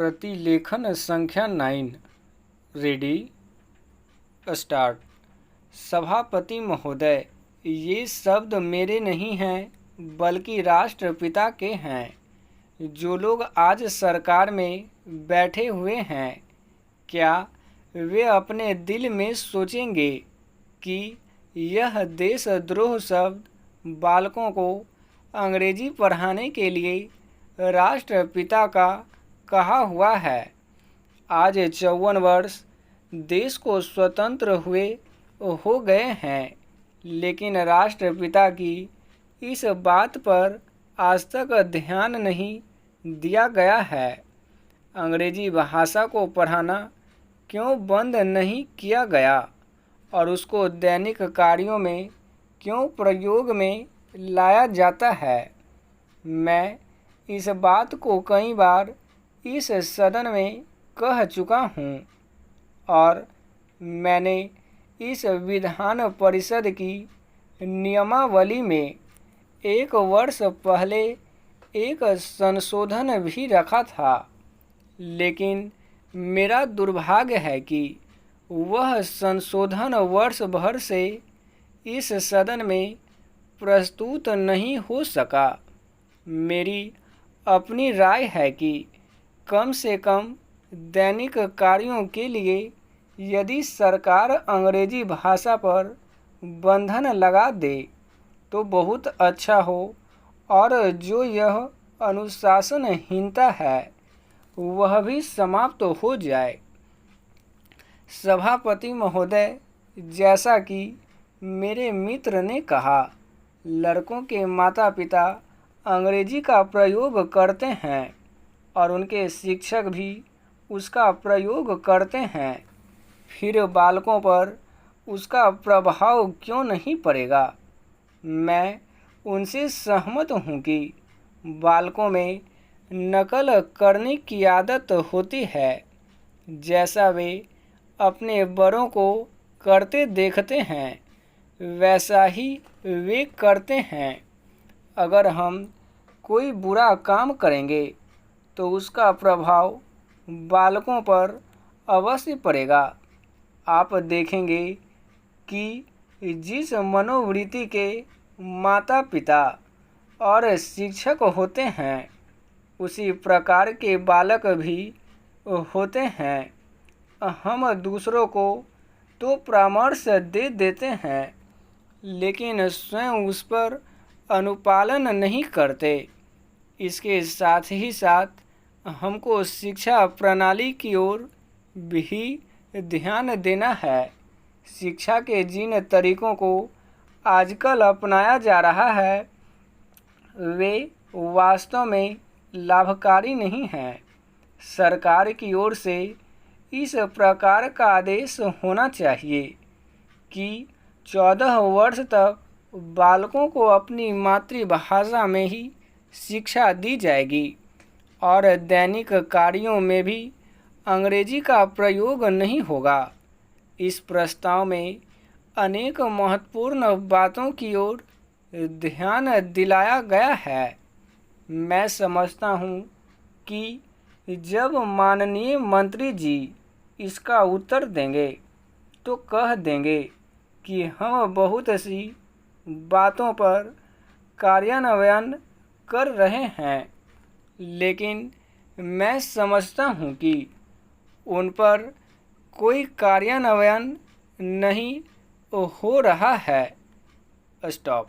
प्रतिलेखन संख्या 9। Ready start. सभापति महोदय, ये शब्द मेरे नहीं हैं बल्कि राष्ट्रपिता के हैं। जो लोग आज सरकार में बैठे हुए हैं, क्या वे अपने दिल में सोचेंगे कि यह देशद्रोह शब्द बालकों को अंग्रेजी पढ़ाने के लिए राष्ट्रपिता का कहा हुआ है? आज 54 वर्ष देश को स्वतंत्र हुए हो गए हैं, लेकिन राष्ट्रपिता की इस बात पर आज तक ध्यान नहीं दिया गया है। अंग्रेजी भाषा को पढ़ाना क्यों बंद नहीं किया गया और उसको दैनिक कार्यों में क्यों प्रयोग में लाया जाता है? मैं इस बात को कई बार इस सदन में कह चुका हूँ और मैंने इस विधान परिषद की नियमावली में 1 वर्ष पहले एक संशोधन भी रखा था, लेकिन मेरा दुर्भाग्य है कि वह संशोधन वर्ष भर से इस सदन में प्रस्तुत नहीं हो सका। मेरी अपनी राय है कि कम से कम दैनिक कार्यों के लिए यदि सरकार अंग्रेजी भाषा पर बंधन लगा दे तो बहुत अच्छा हो और जो यह अनुशासनहीनता है वह भी समाप्त हो जाए। सभापति महोदय, जैसा कि मेरे मित्र ने कहा, लड़कों के माता पिता अंग्रेजी का प्रयोग करते हैं और उनके शिक्षक भी उसका प्रयोग करते हैं। फिर बालकों पर उसका प्रभाव क्यों नहीं पड़ेगा? मैं उनसे सहमत हूँ कि बालकों में नकल करने की आदत होती है, जैसा वे अपने बड़ों को करते देखते हैं वैसा ही वे करते हैं। अगर हम कोई बुरा काम करेंगे तो उसका प्रभाव बालकों पर अवश्य पड़ेगा। आप देखेंगे कि जिस मनोवृत्ति के माता पिता और शिक्षक होते हैं, उसी प्रकार के बालक भी होते हैं। हम दूसरों को तो परामर्श दे देते हैं, लेकिन स्वयं उस पर अनुपालन नहीं करते। इसके साथ ही साथ हमको शिक्षा प्रणाली की ओर भी ध्यान देना है। शिक्षा के जिन तरीकों को आजकल अपनाया जा रहा है वे वास्तव में लाभकारी नहीं हैं। सरकार की ओर से इस प्रकार का आदेश होना चाहिए कि 14 वर्ष तक बालकों को अपनी मातृभाषा में ही शिक्षा दी जाएगी और दैनिक कार्यों में भी अंग्रेजी का प्रयोग नहीं होगा। इस प्रस्ताव में अनेक महत्वपूर्ण बातों की ओर ध्यान दिलाया गया है। मैं समझता हूँ कि जब माननीय मंत्री जी इसका उत्तर देंगे तो कह देंगे कि हम बहुत सी बातों पर कार्यान्वयन कर रहे हैं, लेकिन मैं समझता हूँ कि उन पर कोई कार्यान्वयन नहीं हो रहा है। स्टॉप।